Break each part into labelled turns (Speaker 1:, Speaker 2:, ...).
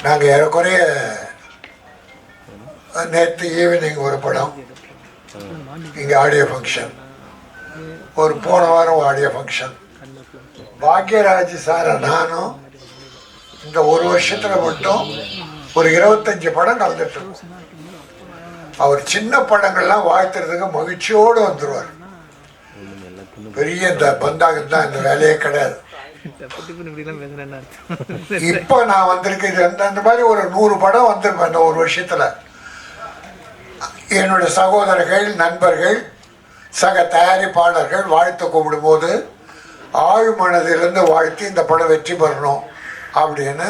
Speaker 1: நாங்கள் ஏறக்குறைய நேற்று ஈவினிங் ஒரு படம் இங்கே ஆடியோ ஃபங்க்ஷன், ஒரு போன வாரம் ஆடியோ ஃபங்க்ஷன். பாக்யராஜ் சார் நானும் இந்த ஒரு வருஷத்தில் மட்டும் ஒரு 25 படம் கலந்துட்டோம். அவர் சின்ன படங்கள்லாம் வாழ்த்துறதுக்கு மகிழ்ச்சியோடு வந்துடுவார். பெரிய இந்த பந்தாங்க தான் இந்த வேலையே கிடையாது. இப்போ நான் வந்திருக்கேன் அந்த மாதிரி ஒரு 100 படம் வந்திருப்பேன் இந்த ஒரு வருஷத்துல. என்னுடைய சகோதரர்கள், நண்பர்கள், சக தயாரிப்பாளர்கள் வாழ்த்து கூப்பிடும்போது ஆழ் மனதிலிருந்து வாழ்த்தி இந்த படம் வெற்றி பெறணும் அப்படின்னு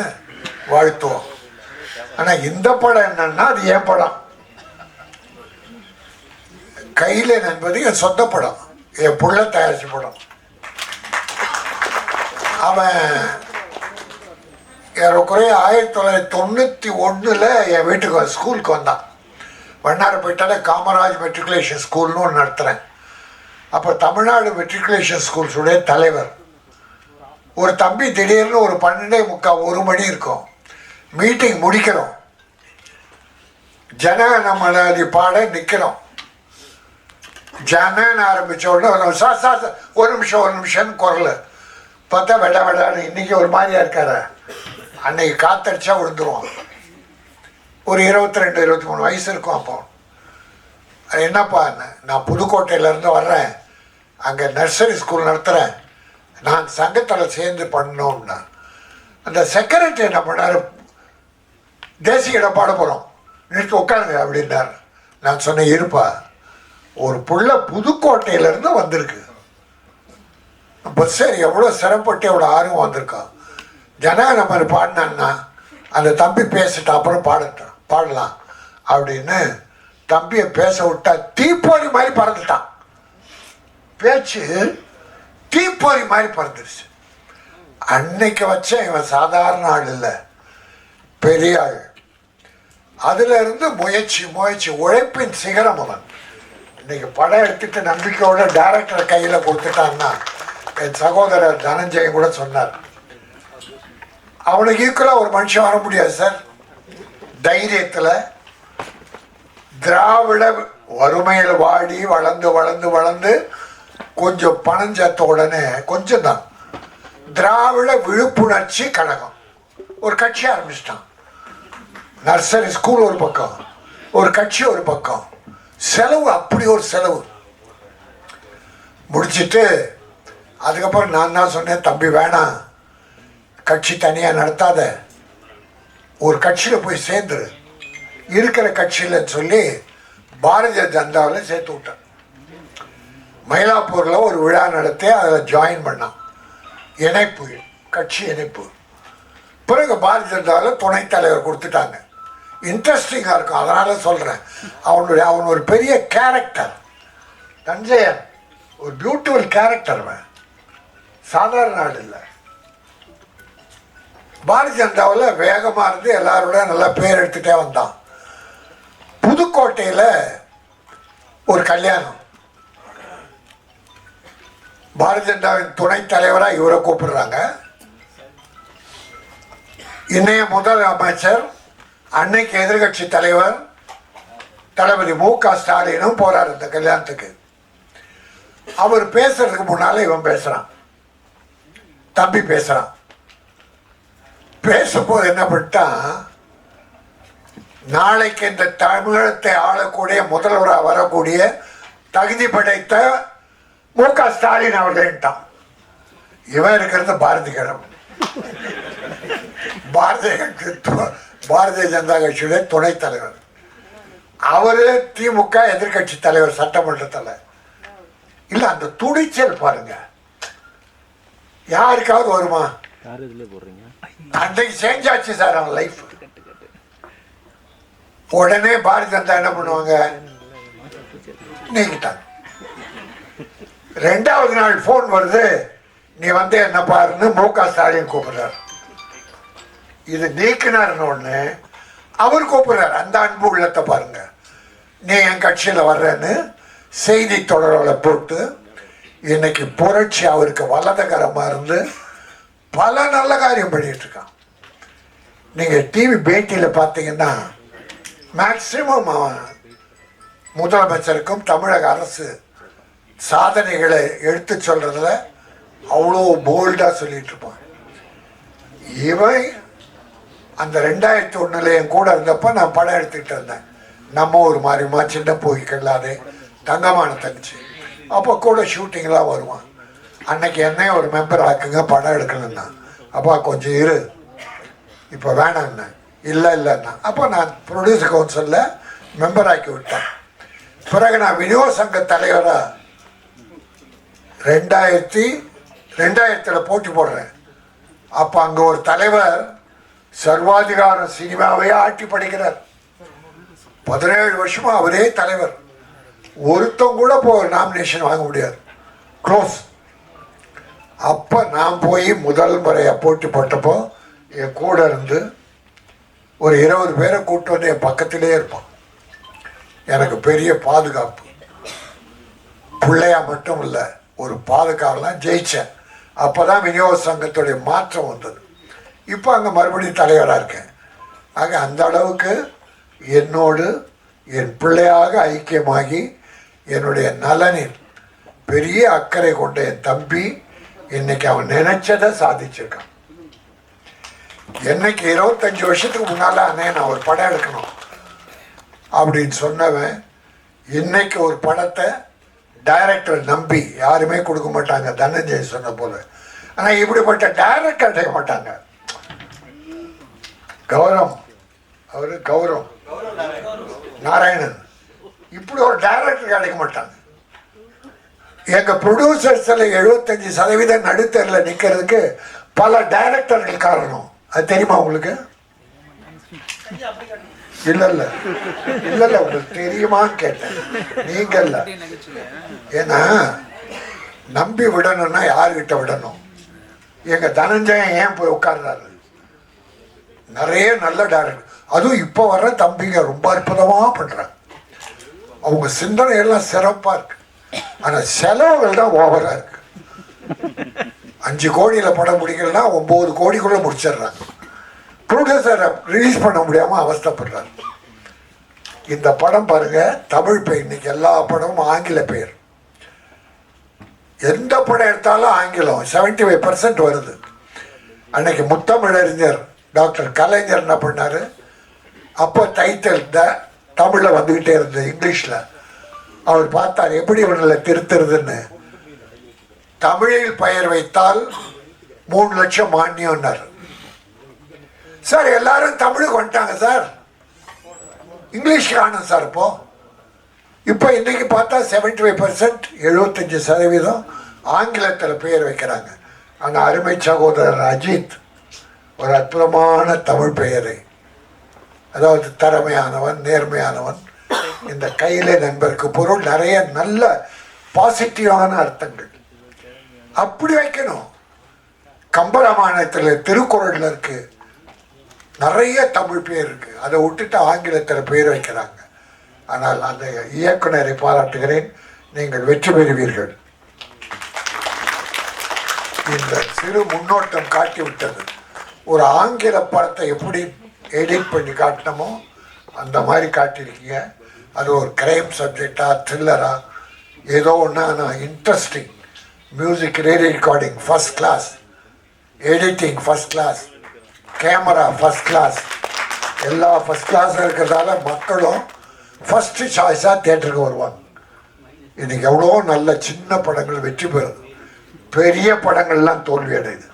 Speaker 1: வாழ்த்துவோம். ஆனால் இந்த படம் என்னன்னா அது என் படம். கையில் என்பது என் சொந்த படம், என் புள்ள தயாரிச்ச படம். அவன் ஏறக்குறைய 1991 என் வீட்டுக்கு ஸ்கூலுக்கு வந்தான். வண்ணாரப்பேட்டையில காமராஜ் மெட்ரிகுலேஷன் ஸ்கூல்னு ஒன்று நடத்துகிறேன். அப்போ தமிழ்நாடு மெட்ரிகுலேஷன் ஸ்கூல்ஸுடைய தலைவர் ஒரு தம்பி திடீர்னு ஒரு 12:45 1 மணி இருக்கும், மீட்டிங் முடிக்கிறோம், ஜனகணமனாதி பாட நிற்கிறோம். ஜனன்னு ஆரம்பித்த உடனே சார் ஒரு நிமிஷம்னு குரல் பார்த்தா வெடான்னு இன்னைக்கு ஒரு மாதிரியா இருக்காரு. அன்னைக்கு காத்தடிச்சா விழுந்துருவான். ஒரு 22 23 வயசு இருக்கும். அப்போ என்னப்பா, நான் புதுக்கோட்டையிலேருந்து வர்றேன், அங்கே நர்சரி ஸ்கூல் நடத்துகிறேன், நான் சங்கத்தில் சேர்ந்து பண்ணோம்னா அந்த செக்ரட்டரி என்ன பண்ணார், தேசிய இடம் பாட போகிறோம், நிறுத்தி உட்காருங்க அப்படின்னார். நான் சொன்னேன், இருப்பா, ஒரு புள்ள புதுக்கோட்டையிலேருந்து வந்திருக்கு, பஸ் சரி எவ்வளோ சிரமப்பட்டு எவ்வளோ ஆர்வம் வந்திருக்கான், ஜனகணமன பாடினான்னா அந்த தம்பி பேசிட்டு அப்புறம் பாடலாம் அப்படின்னு தம்பியை பேச விட்டா தீப்பொறி மாதிரி பறந்துட்டான். பேச்சு தீப்பொறி மாதிரி பறந்துருச்சு. அன்னைக்கு வச்ச இவன் சாதாரண ஆள் இல்லை, பெரிய ஆள். அதுல இருந்து முயற்சி உழைப்பின் சிகரம் அவன். இன்னைக்கு படம் எடுத்துட்டு நம்பிக்கையோட டைரக்டர் கையில கொடுத்துட்டான்னா, என் சகோதரர் தனஞ்சயன் கூட சொன்னார், அவனுக்கு ஈக்குவலா ஒரு மனுஷன் வர முடியாது சார். தைரியத்துல திராவிட வறுமையில் வாடி வளர்ந்து கொஞ்சம் பணம் சேர்த்த உடனே கொஞ்சம் தான் திராவிட விழிப்புணர்ச்சி கழகம் ஒரு கட்சி ஆரம்பிச்சிட்டான். நர்சரி ஸ்கூல் ஒரு பக்கம், ஒரு கட்சி ஒரு பக்கம், செலவு அப்படி ஒரு செலவு முடிச்சுட்டு அதுக்கப்புறம் நான் தான் சொன்னேன், தம்பி வேணாம், கட்சி தனியாக நடத்தாத, ஒரு கட்சியில் போய் சேர்ந்துரு, இருக்கிற கட்சியிலன்னு சொல்லி பாரதிய ஜனதாவில் சேர்த்து விட்டேன். மயிலாப்பூரில் ஒரு விழா நடத்தி அதில் ஜாயின் பண்ணான், இணைப்பு, கட்சி இணைப்பு. பிறகு பாரதிய ஜனதாவில் துணைத் தலைவர் கொடுத்துட்டாங்க. இன்ட்ரெஸ்டிங்காக இருக்கும், அதனால் சொல்கிறேன். அவன் ஒரு பெரிய கேரக்டர், தஞ்சையன் ஒரு பியூட்டிஃபுல் கேரக்டர், அவன் சாதாரண ஆள் இல்லை. பாரதிய ஜனதாவில் வேகமாக இருந்து எல்லாரோட நல்லா பேர் எடுத்துகிட்டே வந்தான். புதுக்கோட்டையில் ஒரு கல்யாணம், பாரதிய ஜனதாவின் துணைத் தலைவராக இவரை கூப்பிடுறாங்க. இன்னைய முதல் அமைச்சர், அன்னைக்கு எதிர்கட்சி தலைவர் தளபதி மு.க. ஸ்டாலினும் போறார் இந்த கல்யாணத்துக்கு. அவர் பேசுறதுக்கு முன்னால இவன் பேசுறான், தம்பி பேசுறான். பேசும்போது என்ன பண்ணிட்டான், நாளைக்கு இந்த தமிழகத்தை ஆளக்கூடிய முதல்வராக வரக்கூடிய தகுதி படைத்த மு.க. ஸ்டாலின் அவர்கள்ட்டான். இவன் இருக்கிறது பாரதிகரம், பாரதிய ஜனதா கட்சியுடைய துணைத் தலைவர். அவரு திமுக எதிர்கட்சி தலைவர் சட்டமன்றத்தில். இல்லை, அந்த துணிச்சல் பாருங்க, யாருக்காவது வருமா? அன்றைக்கு செஞ்சாச்சு சார் அவன் லைஃப். உடனே பாரதிய ஜனதா என்ன பண்ணுவாங்க, நீக்கிட்டாங்க. 2வது நாள் போன் வருது, நீ வந்து என்ன பாருன்னு மு.க. ஸ்டாலின் கூப்பிடுறாரு. இது நீக்கினார்னு ஒண்ணு அவர் கூப்பிடுறாரு, அந்த அன்பு உள்ளத்தை பாருங்க, நீ என் கட்சியில் வர்றேன்னு செய்தி தொடர்களை போட்டு இன்னைக்கு புரட்சி அவருக்கு வலதுகரமா இருந்து பல நல்ல காரியம் பண்ணிட்டு இருக்கான். நீங்கள் டிவி பேட்டியில் பார்த்தீங்கன்னா மேக்சிமம் முதலமைச்சருக்கும் தமிழக அரசு சாதனைகளை எடுத்து சொல்கிறதுல அவ்வளோ போல்டாக சொல்லிட்டு இருப்பான். இவன் அந்த 2001 என் கூட இருந்தப்போ நான் படம் எடுத்துக்கிட்டு இருந்தேன். நம்ம ஒரு மாதிரிமா சின்ன போய்க்கல்லாதே தங்கமான தங்கச்சி. அப்போ கூட ஷூட்டிங்லாம் வருவான். அன்னைக்கு என்னையும் ஒரு மெம்பர் ஆக்குங்க படம் எடுக்கணும்னா, அப்பா கொஞ்சம் இரு இப்போ வேணாம்ண்ணா. இல்லைன்னா அப்போ நான் ப்ரொடியூசர் கவுன்சிலில் மெம்பர் ஆக்கி விட்டேன். பிறகு நான் விநியோக சங்க தலைவராக 2000 போட்டி போடுறேன். அப்போ அங்கே ஒரு தலைவர் சர்வாதிகார சினிமாவையே ஆட்டி படிக்கிறார். 17 வருஷமாக அவரே தலைவர். ஒருத்தம் கூட நாமினேஷன் வாங்க முடியாது, க்ளோஸ். அப்போ நான் போய் முதல் முறையாக போட்டி போட்டப்போ என் கூட இருந்து ஒரு 20 பேரை கூப்பிட்டு வந்து என் பக்கத்திலே இருப்பான். எனக்கு பெரிய பாதுகாப்பு. பிள்ளையா மட்டும் இல்லை, ஒரு பாதுகாவலாம் ஜெயித்தேன். அப்போ தான் விநியோக சங்கத்துடைய மாற்றம் வந்தது. இப்போ அங்கே மறுபடியும் தலைவராக இருக்கேன். ஆக அந்த அளவுக்கு என்னோடு என் பிள்ளையாக ஐக்கியமாகி என்னுடைய நலனில் பெரிய அக்கறை கொண்ட என் தம்பி இன்னைக்கு அவன் நினைச்சதை சாதிச்சிருக்கான். என்னைக்கு 25 வருஷத்துக்கு முன்னால் அண்ணே நான் ஒரு படம் எடுக்கணும் அப்படின்னு சொன்னவன் இன்னைக்கு ஒரு படத்தை டைரக்டர் நம்பி யாருமே கொடுக்க மாட்டாங்க, தனஞ்சய் சொன்ன போல. ஆனால் இப்படிப்பட்ட டைரக்டர் கிடைக்க மாட்டாங்க. கௌரவம், அவரு கௌரவம் நாராயணன், இப்படி ஒரு டைரக்டர் கிடைக்க மாட்டாங்க. எங்க ப்ரொடியூசர்ஸ்ல 75% நடுத்தரில் நிற்கிறதுக்கு பல டைரக்டர்கள் காரணம். அது தெரியுமா உங்களுக்கு? இல்ல உங்களுக்கு தெரியுமான்னு கேட்டேன். நீங்க இல்ல. ஏன்னா நம்பி விடணும்னா யாருக்கிட்ட விடணும்? எங்க தனஞ்சயன் ஏன் போய் உட்கார்றாரு? நிறைய நல்ல டைரக்டர், அதுவும் இப்போ வர்ற தம்பிங்க ரொம்ப அற்புதமா பண்றாங்க. அவங்க சிந்தனை எல்லாம் சிறப்பா இருக்கு. ஆனா செலவுகள் தான் ஓவரா இருக்கு. 5 கோடியில படம் முடிக்கலன்னா 9 கோடிக்குள்ள முடிச்சிடுறாங்க. ப்ரொடியூசரை ரிலீஸ் பண்ண முடியாம அவஸ்தப்படுறாரு. இந்த படம் பாருங்க, தமிழ் பெயர். இன்னைக்கு எல்லா படமும் ஆங்கில பெயர். எந்த படம் எடுத்தாலும் ஆங்கிலம் 75% வருது. அன்னைக்கு முத்தமிழறிஞர் டாக்டர் கலைஞர் என்ன பண்ணாரு, அப்போ டைட்டில் தமிழில் வந்துக்கிட்டே இருந்தது இங்கிலீஷில். அவர் பார்த்தார் எப்படி இவனில் திருத்துறதுன்னு. தமிழில் பெயர் வைத்தால் 3 லட்சம் மானியம்னார். சார் எல்லாரும் தமிழுக்கு வந்துட்டாங்க சார், இங்கிலீஷ் காணும் சார். இப்போ இன்னைக்கு பார்த்தா 75% 75% ஆங்கிலத்தில் பெயர் வைக்கிறாங்க. ஆனால் அருமை சகோதரர் அஜித் ஒரு அற்புதமான தமிழ் பெயரை, அதாவது திறமையானவன், நேர்மையானவன், இந்த கையிலே நண்பருக்கு பொருள், நிறைய நல்ல பாசிட்டிவான அர்த்தங்கள் அப்படி வைக்கணும். கம்பராமாயணத்தில் திருக்குறளில் இருக்கு நிறைய தமிழ் பேர் இருக்கு. அதை விட்டுட்டு ஆங்கிலத்தில் பேர் வைக்கிறாங்க. ஆனால் அந்த இயக்குனரை பாராட்டுகிறேன், நீங்கள் வெற்றி பெறுவீர்கள். இந்த சிறு முன்னோட்டம் காட்டிவிட்டது. ஒரு ஆங்கில படத்தை எப்படி எடிட் பண்ணி காட்டணுமோ அந்த மாதிரி காட்டியிருக்கீங்க. அது ஒரு கிரைம் சப்ஜெக்டா, த்ரில்லரா, ஏதோ ஒன்று. ஆனால் interesting. Music, radio recording first class, editing first class, camera first class, எல்லா ஃபர்ஸ்ட் கிளாஸ் இருக்கிறதால மக்களும் ஃபஸ்ட்டு சாய்ஸாக தியேட்டருக்கு வருவாங்க. இன்னைக்கு எவ்வளோ நல்ல சின்ன படங்கள் வெற்றி பெறுது, பெரிய படங்கள்லாம் தோல்வி அடையுது.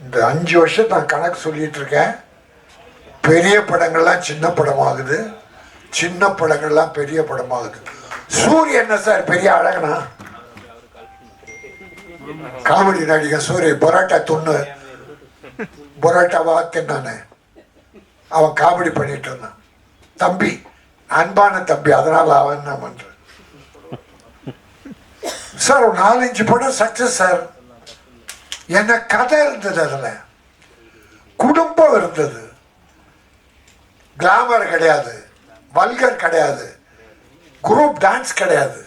Speaker 1: இந்த 5 வருஷம் நான் கணக்கு சொல்லிட்டு இருக்கேன். பெரிய படங்கள்லாம் சின்ன படமாகுது, சின்ன படங்கள்லாம் பெரிய படமாகுது. சூரிய என்ன சார் பெரிய அழகனா? காமெடி நடிகர் சூரிய பரோட்டா துண்ணு பரோட்டாவா தின்னானே, அவன் காமெடி பண்ணிட்டு இருந்தான். தம்பி அன்பான தம்பி, அதனால அவன் என்ன பண்ற சார்? ஒரு 4-5 படம் சக்சஸ் சார். என்ன கதை இருந்தது, அதுல குடும்பம் இருந்தது, கிளாமர் கிடையாது, வல்கர் கிடையாது, குரூப் டான்ஸ் கிடையாது,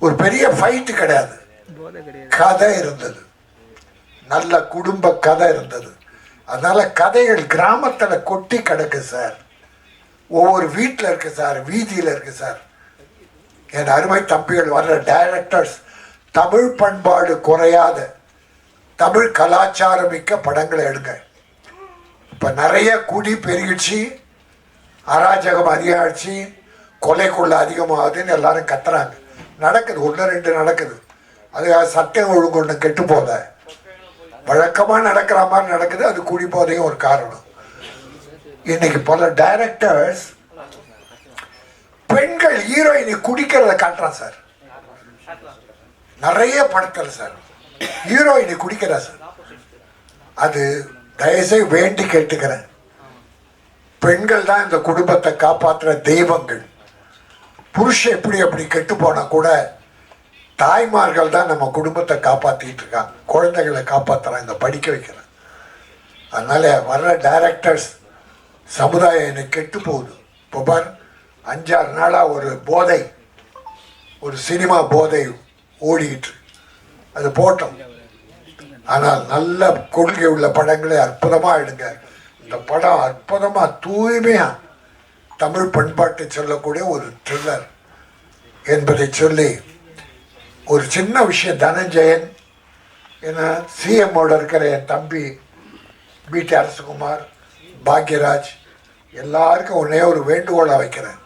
Speaker 1: ஒரு பெரிய ஃபைட் கிடையாது, கதை இருந்தது, நல்ல குடும்ப கதை இருந்தது. அதனால கதைகள் கிராமத்தில் கொட்டி கிடக்கு சார். ஒவ்வொரு வீட்டில் இருக்கு சார், வீதியில் இருக்கு சார். என் அருமை தம்பிகள் வர்ற டைரக்டர்ஸ் தமிழ் பண்பாடு குறையாத தமிழ் கலாச்சாரம் மிக்க படங்களை எடுங்க. இப்போ நிறைய குடி பெருகிடுச்சு, அராஜகம் அதிகமாகிடுச்சு, கொலைக்குள்ள அதிகமாகுதுன்னு எல்லாரும் கத்துறாங்க. நடக்குது, 1-2 நடக்குது. அதுக்காக சட்டம் ஒழுங்கு ஒன்று கெட்டு போல வழக்கமாக நடக்கிற மாதிரி நடக்குது. அது குடி போதையும் ஒரு காரணம். இன்னைக்கு பல டைரக்டர்ஸ் பெண்கள் ஹீரோயினை குடிக்கிறத காட்டுறான் சார். நிறைய படத்தில் சார் ஹீரோயினை குடிக்கிறா சார். அது தயவுசெய்து வேண்டி கேட்டுக்கிறேன். பெண்கள் தான் இந்த குடும்பத்தை காப்பாற்றுற தெய்வங்கள். புருஷன் எப்படி அப்படி கெட்டு போனா கூட தாய்மார்கள் தான் நம்ம குடும்பத்தை காப்பாற்றிட்டு இருக்காங்க, குழந்தைகளை காப்பாற்றுறாங்க, படிக்க வைக்கிறேன். அதனால வர்ற டைரக்டர்ஸ் சமுதாயம் எனக்கு கெட்டு போகுது. இப்போ பார் 5-6 நாளாக ஒரு போதை, ஒரு சினிமா போதை ஓடிக்கிட்டு, அது போட்டோம். ஆனால் நல்ல கொள்கை உள்ள படங்களை அற்புதமாக எடுங்க. இந்த படம் அற்புதமாக தூய்மையாக தமிழ் பண்பாட்டை சொல்லக்கூடிய ஒரு த்ரில்லர் என்பதை சொல்லி ஒரு சின்ன விஷயம். தனஞ்சயன் ஏன்னா சிஎம்மோட இருக்கிற என் தம்பி பிடி அரசகுமார், பாக்யராஜ் எல்லாருக்கும் ஒன்றே ஒரு வேண்டுகோளை வைக்கிறேன்.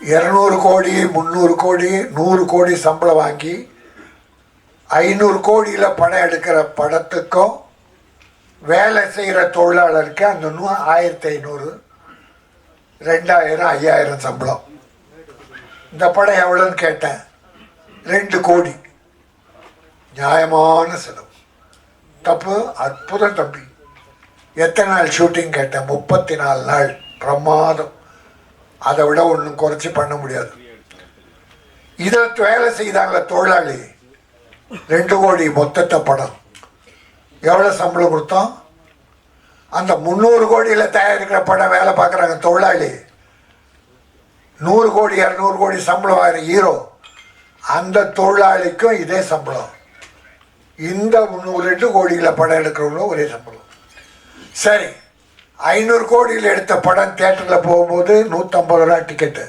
Speaker 1: 200 கோடி 300 கோடி 100 கோடி சம்பளம் வாங்கி 500 கோடியில் படம் எடுக்கிற படத்துக்கும் வேலை செய்கிற தொழிலாளருக்கு அந்த 1500 2000 5000 சம்பளம். இந்த படம் எவ்வளோன்னு கேட்டேன், 2 கோடி. நியாயமான செலவு. தப்பு, அற்புதம் தம்பி. எத்தனை நாள் ஷூட்டிங் கேட்டேன், 34 நாள். பிரமாதம். அதை விட ஒன்றும் குறைச்சி பண்ண முடியாது. இதை வேலை செய்தாங்கள தொழிலாளி 2 கோடி மொத்தத்தை படம். எவ்வளோ சம்பளம் கொடுத்தோம்? அந்த 300 கோடியில் தயாரிக்கிற படம் வேலை பார்க்குறாங்க தொழிலாளி. 100 கோடி 200 கோடி சம்பளம் ஆகிற ஹீரோ, அந்த தொழிலாளிக்கும் இதே சம்பளம். இந்த 2 கோடியில் படம் எடுக்கிறவங்களும் ஒரே சம்பளம். சரி, 500 கோடியில் எடுத்த படம் தியேட்டரில் போகும்போது 150 ரூபா டிக்கெட்டு,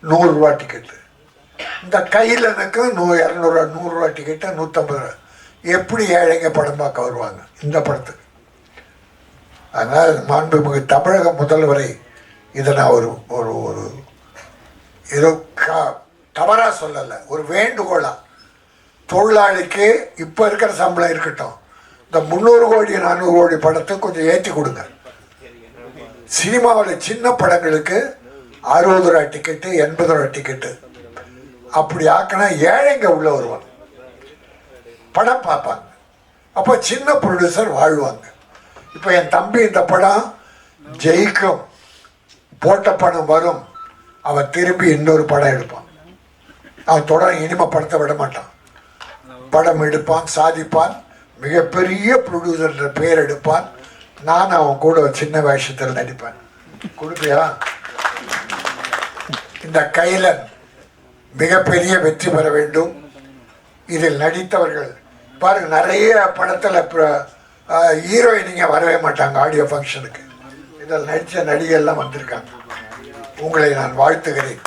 Speaker 1: 100 ரூபா டிக்கெட்டு. இந்த கையிலனுக்கு 200 100 ரூபா டிக்கெட்டு, 150 ரூபா. எப்படி ஏழைங்க படம் பார்க்க வருவாங்க இந்த படத்துக்கு? அதனால் மாண்புமிகு தமிழக முதல்வரை இதை நான் ஒரு ஒரு ஒரு ஏதோ தவறாக சொல்லலை, ஒரு வேண்டுகோளா. தொழிலாளிக்கு இப்போ இருக்கிற சம்பளம் இருக்கட்டும், இந்த 300 கோடி 400 கோடி படத்தை கொஞ்சம் ஏற்றி கொடுங்க. சினிமாவில் சின்ன படங்களுக்கு 60 ரூபா டிக்கெட்டு 80 ரூபா டிக்கெட்டு அப்படி ஆக்கினா ஏழைங்க உள்ள வருவாங்க, படம் பார்ப்பாங்க. அப்போ சின்ன ப்ரொடியூசர் வாழ்வாங்க. இப்போ என் தம்பி இந்த படம் ஜெயிக்கும், போட்ட படம் வரும், அவன் திரும்பி இன்னொரு படம் எடுப்பான். அவன் தொடர் இனிமே படத்தை விட மாட்டான். படம் எடுப்பான், சாதிப்பான், மிகப்பெரிய ப்ரொடியூசர்ன்ற பேர் எடுப்பான். நான் அவன் கூட ஒரு சின்ன வேஷத்தில் நடிப்பேன். கொடுப்பியா? இந்த கைலன் மிகப்பெரிய வெற்றி பெற வேண்டும். இதில் நடித்தவர்கள் பாருங்க, நிறைய படத்தில் ஹீரோயினிங்க வரவே மாட்டாங்க ஆடியோ ஃபங்க்ஷனுக்கு. இதில் நடித்த நடிகெல்லாம் வந்திருக்காங்க. உங்களை நான் வாழ்த்துகிறேன்.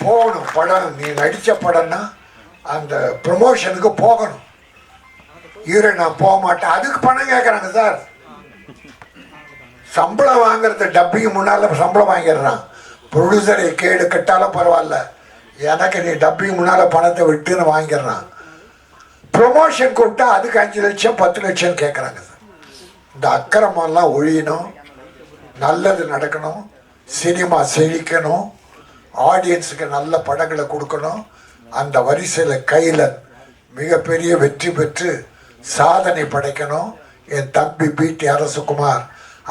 Speaker 1: போகணும் படம், நீ நடித்த படம்னா அந்த ப்ரொமோஷனுக்கு போகணும். ஹீரோயின் நான் போக மாட்டேன், அதுக்கு பணம் கேட்குறாங்க சார். சம்பளம் வாங்குறது டப்பிங் முன்னால் சம்பளம் வாங்கிடுறான். ப்ரொடியூசரை கேடு கட்டாலும் பரவாயில்ல, எனக்கு நீ டப்பிங் முன்னால் பணத்தை விட்டுன்னு வாங்கிடுறான். ப்ரொமோஷன் கொடுத்தா அதுக்கு 5 லட்சம் 10 லட்சம் கேட்குறாங்க சார். இந்த அக்கிரமெல்லாம் ஒழியணும், நல்லது நடக்கணும், சினிமா செழிக்கணும், ஆடியன்ஸுக்கு நல்ல படங்களை கொடுக்கணும். அந்த வரிசையில் கையில் மிகப்பெரிய வெற்றி பெற்று சாதனை படைக்கணும். என் தம்பி பிடி அரசகுமார்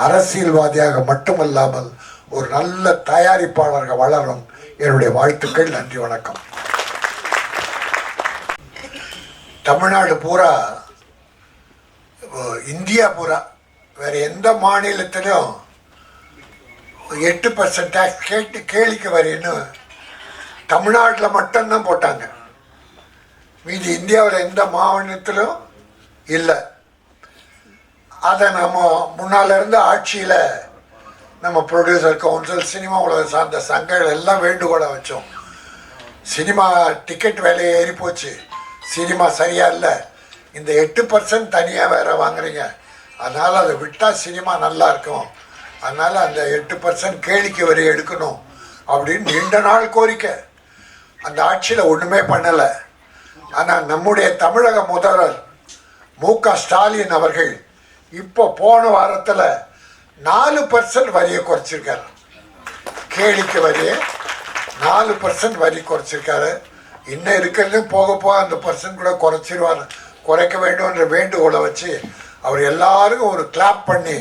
Speaker 1: அரசியல்வாதியாக மட்டுமல்லாமல் ஒரு நல்ல தயாரிப்பாளராக வளரும். என்னுடைய வாழ்த்துக்கள். நன்றி, வணக்கம். தமிழ்நாடு பூரா, இந்தியா பூரா வேறு எந்த மாநிலத்திலும் 8% டேக்ஸ் கேளிக்கை வரின்னு தமிழ்நாட்டில் மட்டும்தான் போட்டாங்க. மீதி இந்தியாவில் எந்த மாநிலத்திலும் இல்லை. அதை நம்ம முன்னால் இருந்த ஆட்சியில் நம்ம ப்ரொடியூசர் கவுன்சில் சினிமா உலக சார்ந்த சங்கங்கள் எல்லாம் வேண்டுகோளை வச்சோம். சினிமா டிக்கெட் விலை ஏறி போச்சு, சினிமா சரியா இல்லை, இந்த 8% தனியாக வேற வாங்குறீங்க, அதனால் அதை விட்டால் சினிமா நல்லா இருக்கும், அதனால் அந்த 8% கேளிக்கை வரி எடுக்கணும் அப்படின்னு நீண்ட நாள் கோரிக்கை. அந்த ஆட்சியில் ஒன்றுமே பண்ணலை. ஆனால் நம்முடைய தமிழக முதல்வர் மு.க. ஸ்டாலின் அவர்கள் இப்போ போன வாரத்தில் 4% வரியை குறைச்சிருக்காரு. கேளிக்கை வரியை 4% வரி குறைச்சிருக்காரு. இன்னும் இருக்கிறது போக போக அந்த பர்சன்ட் கூட குறைச்சிருவார், குறைக்க வேண்டும்ன்ற வேண்டுகோளை வச்சு அவர் எல்லாருக்கும் ஒரு கிளாப் பண்ணி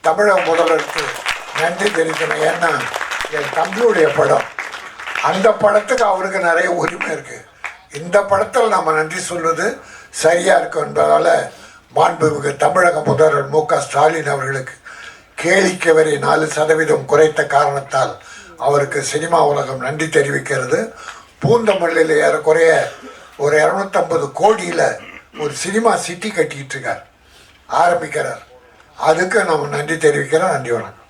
Speaker 1: தமிழக முதல்வருக்கு நன்றி தெரிவிக்கணும். ஏன்னா என் தம்பியுடைய படம், அந்த படத்துக்கு அவருக்கு நிறைய உரிமை இருக்குது. இந்த படத்தில் நம்ம நன்றி சொல்வது சரியாக இருக்கும் என்பதால் மாண்புமிகு தமிழக முதல்வர் மு.க. ஸ்டாலின் அவர்களுக்கு கேளிக்கை வரி 4% குறைத்த காரணத்தால் அவருக்கு சினிமா உலகம் நன்றி தெரிவிக்கிறது. பூந்தமல்லியில் ஏறக்குறைய ஒரு 250 கோடியில் ஒரு சினிமா சிட்டி கட்டிக்கிட்டு இருக்கார், ஆரம்பிக்கிறார். அதுக்கு நம்ம நன்றி தெரிவிக்கிறோம். நன்றி வணக்கம்.